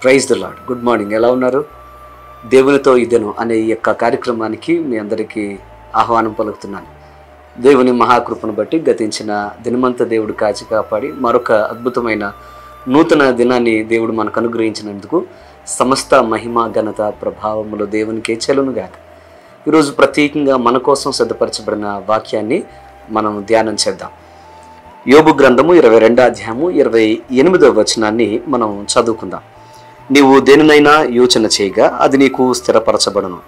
Praise the lord. Good morning. ఎలా ఉన్నారు? దేవునితో ఇదెను అనే ఈ యొక్క కార్యక్రమానికి మీ అందరికీ ఆహ్వానం పలుకుతున్నాను. దేవుని మహాకృపను బట్టి గతించిన దినమంతా దేవుడు కాచి కాపాడి మరొక అద్భుతమైన నూతన దినాన్ని దేవుడు మనకు అనుగ్రహించినందుకు సమస్త మహిమ ఘనత ప్రభావములు దేవునికే చెలునుగాక. ఈరోజు ప్రత్యేకంగా మన కోసం సిద్ధపరచబడిన వాక్యాన్ని మనం ధ్యానం చేద్దాం. యోబు గ్రంథము 22వ అధ్యాయము 28వ వచనాన్ని మనం చదువుకుందాం. నీవు దేనినైనా యోచన చేయగా అది నీకు స్థిరపరచబడును,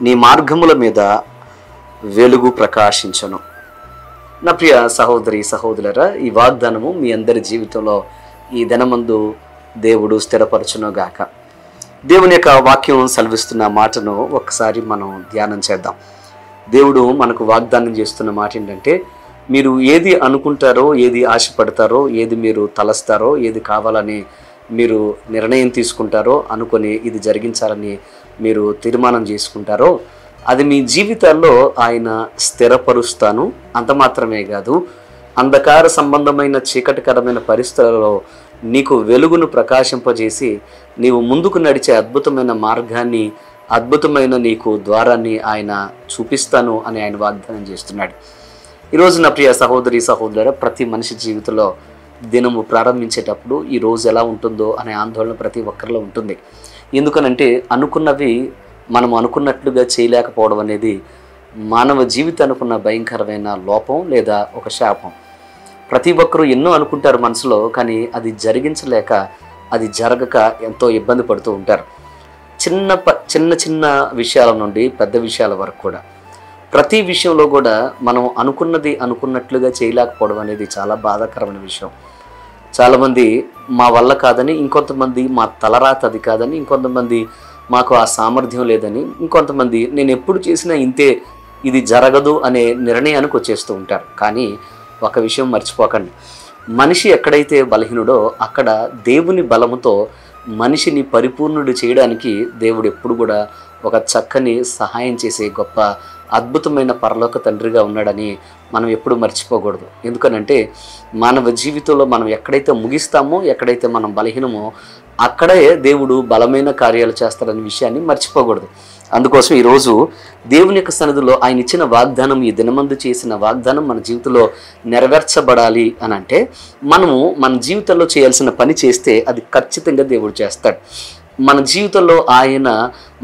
నీ మార్గముల మీద వెలుగు ప్రకాశించను. నా ప్రియ సహోదరి సహోదరులారా, ఈ వాగ్దానము మీ అందరి జీవితంలో ఈ దినమందు దేవుడు స్థిరపరచునుగాక. దేవుని యొక్క వాక్యం సెలవిస్తున్న మాటను ఒకసారి మనం ధ్యానం చేద్దాం. దేవుడు మనకు వాగ్దానం చేస్తున్న మాట ఏంటంటే, మీరు ఏది అనుకుంటారో, ఏది ఆశపడతారో, ఏది మీరు తలస్తారో, ఏది కావాలని మీరు నిర్ణయం తీసుకుంటారో, అనుకొని ఇది జరిగించాలని మీరు తీర్మానం చేసుకుంటారో, అది మీ జీవితాల్లో ఆయన స్థిరపరుస్తాను. అంత మాత్రమే కాదు, అంధకార సంబంధమైన చీకటికరమైన పరిస్థితులలో నీకు వెలుగును ప్రకాశింపజేసి నీవు ముందుకు నడిచే అద్భుతమైన మార్గాన్ని, అద్భుతమైన నీకు ద్వారాన్ని ఆయన చూపిస్తాను అని ఆయన వాగ్దానం చేస్తున్నాడు. ఈరోజు నా ప్రియ సహోదరి సహోదరుల, ప్రతి మనిషి జీవితంలో దినము ప్రారంభించేటప్పుడు ఈ రోజు ఎలా ఉంటుందో అనే ఆందోళన ప్రతి ఒక్కరిలో ఉంటుంది. ఎందుకనంటే అనుకున్నవి మనం అనుకున్నట్లుగా చేయలేకపోవడం అనేది మానవ జీవితానికి ఉన్న భయంకరమైన లోపం లేదా ఒక శాపం. ప్రతి ఒక్కరూ ఎన్నో అనుకుంటారు మనసులో, కానీ అది జరిగించలేక, అది జరగక ఎంతో ఇబ్బంది పడుతూ ఉంటారు. చిన్న చిన్న విషయాల నుండి పెద్ద విషయాల వరకు కూడా ప్రతి విషయంలో కూడా మనం అనుకున్నది అనుకున్నట్లుగా చేయలేకపోవడం అనేది చాలా బాధాకరమైన విషయం. చాలామంది మా వల్ల కాదని, ఇంకొంతమంది మా తలరాత అది కాదని, ఇంకొంతమంది మాకు ఆ సామర్థ్యం లేదని, ఇంకొంతమంది నేను ఎప్పుడు చేసినా ఇంతే, ఇది జరగదు అనే నిర్ణయానికి వచ్చేస్తూ ఉంటారు. కానీ ఒక విషయం మర్చిపోకండి, మనిషి ఎక్కడైతే బలహీనుడో అక్కడ దేవుని బలముతో మనిషిని పరిపూర్ణుడు చేయడానికి దేవుడు ఎప్పుడు కూడా ఒక చక్కని సహాయం చేసే గొప్ప అద్భుతమైన పరలోక తండ్రిగా ఉన్నాడని మనం ఎప్పుడు మర్చిపోకూడదు. ఎందుకనంటే మానవ జీవితంలో మనం ఎక్కడైతే ముగిస్తామో, ఎక్కడైతే మనం బలహీనమో అక్కడే దేవుడు బలమైన కార్యాలు చేస్తాడనే విషయాన్ని మర్చిపోకూడదు. అందుకోసం ఈరోజు దేవుని యొక్క సన్నిధిలో ఆయన ఇచ్చిన వాగ్దానం, ఈ దినమందు చేసిన వాగ్దానం మన జీవితంలో నెరవేర్చబడాలి అని అంటే మనము మన జీవితంలో చేయాల్సిన పని చేస్తే అది ఖచ్చితంగా దేవుడు చేస్తాడు. మన జీవితంలో ఆయన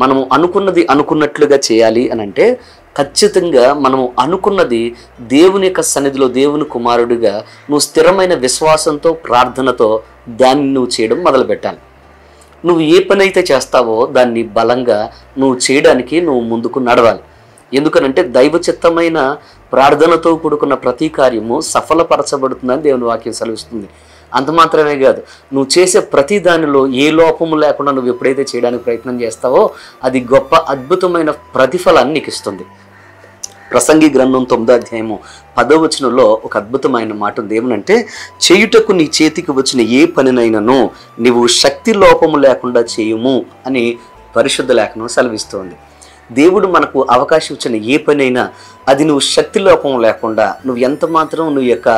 మనము అనుకున్నది అనుకున్నట్లుగా చేయాలి అని అంటే ఖచ్చితంగా మనము అనుకున్నది దేవుని యొక్క సన్నిధిలో దేవుని కుమారుడిగా నువ్వు స్థిరమైన విశ్వాసంతో, ప్రార్థనతో దాన్ని నువ్వు చేయడం మొదలుపెట్టాలి. నువ్వు ఏ పని అయితే చేస్తావో దాన్ని బలంగా నువ్వు చేయడానికి నువ్వు ముందుకు నడవాలి. ఎందుకనంటే దైవ చిత్తమైన ప్రార్థనతో కూడుకున్న ప్రతి కార్యము సఫలపరచబడుతుందని దేవుని వాక్యం సెలవిస్తుంది. అంత మాత్రమే కాదు, నువ్వు చేసే ప్రతి దానిలో ఏ లోపము లేకుండా నువ్వు ఎప్పుడైతే చేయడానికి ప్రయత్నం చేస్తావో అది గొప్ప అద్భుతమైన ప్రతిఫలాన్ని నీకు ఇస్తుంది. ప్రసంగి గ్రంథం 9వ అధ్యాయము 10వ వచనంలో ఒక అద్భుతమైన మాట ఉంది. ఏమనంటే, చేయుటకు నీ చేతికి వచ్చిన ఏ పనినైనాను నీవు శక్తి లోపము లేకుండా చేయుము అని పరిశుద్ధ లేఖనం సెలవిస్తోంది. దేవుడు మనకు అవకాశం ఇచ్చిన ఏ పనైనా అది నువ్వు శక్తి లోపం లేకుండా, నువ్వు ఎంత మాత్రం నువ్వు యొక్క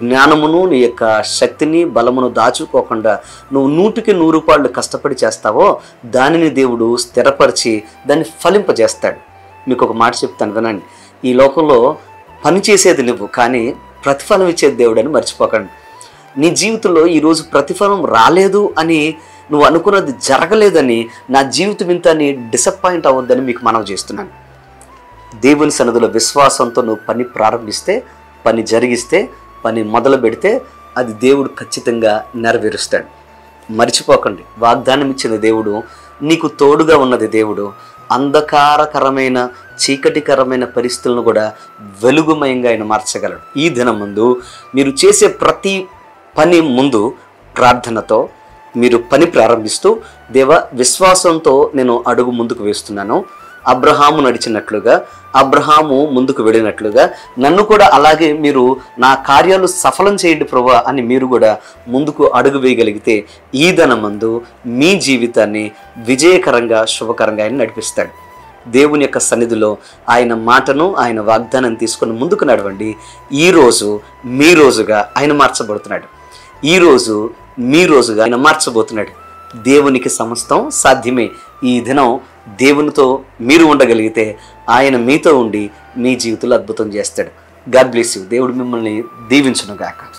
జ్ఞానమును, నీ యొక్క శక్తిని, బలమును దాచుకోకుండా నువ్వు 100కి 100 పాళ్ళు కష్టపడి చేస్తావో దానిని దేవుడు స్థిరపరిచి దాన్ని ఫలింపజేస్తాడు. మీకు ఒక మాట చెప్తాను వినండి. ఈ లోకంలో పని చేసేది నువ్వు, కానీ ప్రతిఫలం ఇచ్చేది దేవుడు అని మర్చిపోకండి. నీ జీవితంలో ఈరోజు ప్రతిఫలం రాలేదు అని, నువ్వు అనుకున్నది జరగలేదని, నా జీవితం ఇంత అని డిసప్పాయింట్ అవ్వద్దని మీకు మనవి చేస్తున్నాను. దేవుని సన్నిధిలో విశ్వాసంతో నువ్వు పని ప్రారంభిస్తే, పని జరిగిస్తే, పని మొదలు పెడితే అది దేవుడు ఖచ్చితంగా నెరవేరుస్తాడు. మర్చిపోకండి, వాగ్దానం ఇచ్చిన దేవుడు, నీకు తోడుగా ఉన్నది దేవుడు. అంధకారకరమైన చీకటికరమైన పరిస్థితులను కూడా వెలుగుమయంగా ఆయన మార్చగలడు. ఈ దినం ముందు మీరు చేసే ప్రతి పని ముందు ప్రార్థనతో మీరు పని ప్రారంభిస్తూ, దేవా విశ్వాసంతో నేను అడుగు ముందుకు వేస్తున్నాను, అబ్రహాము నడిచినట్లుగా, అబ్రహాము ముందుకు వెళ్ళినట్లుగా నన్ను కూడా అలాగే మీరు నా కార్యాలు సఫలం చేయండి ప్రభువా అని మీరు కూడా ముందుకు అడుగు వేయగలిగితే ఈ దినమందు మీ జీవితాన్ని విజయకరంగా, శుభకరంగా ఆయన నడిపిస్తాడు. దేవుని యొక్క సన్నిధిలో ఆయన మాటను, ఆయన వాగ్దానం తీసుకొని ముందుకు నడవండి. ఈరోజు మీ రోజుగా ఆయన మార్చబడుతున్నాడు. ఈరోజు మీ రోజుగా ఆయన మార్చబోతున్నాడు. దేవునికి సమస్తం సాధ్యమే. ఈ దినం దేవునితో మీరు ఉండగలిగితే ఆయన మీతో ఉండి మీ జీవితంలో అద్భుతం చేస్తాడు. God bless you. దేవుడు మిమ్మల్ని దీవించును గాక.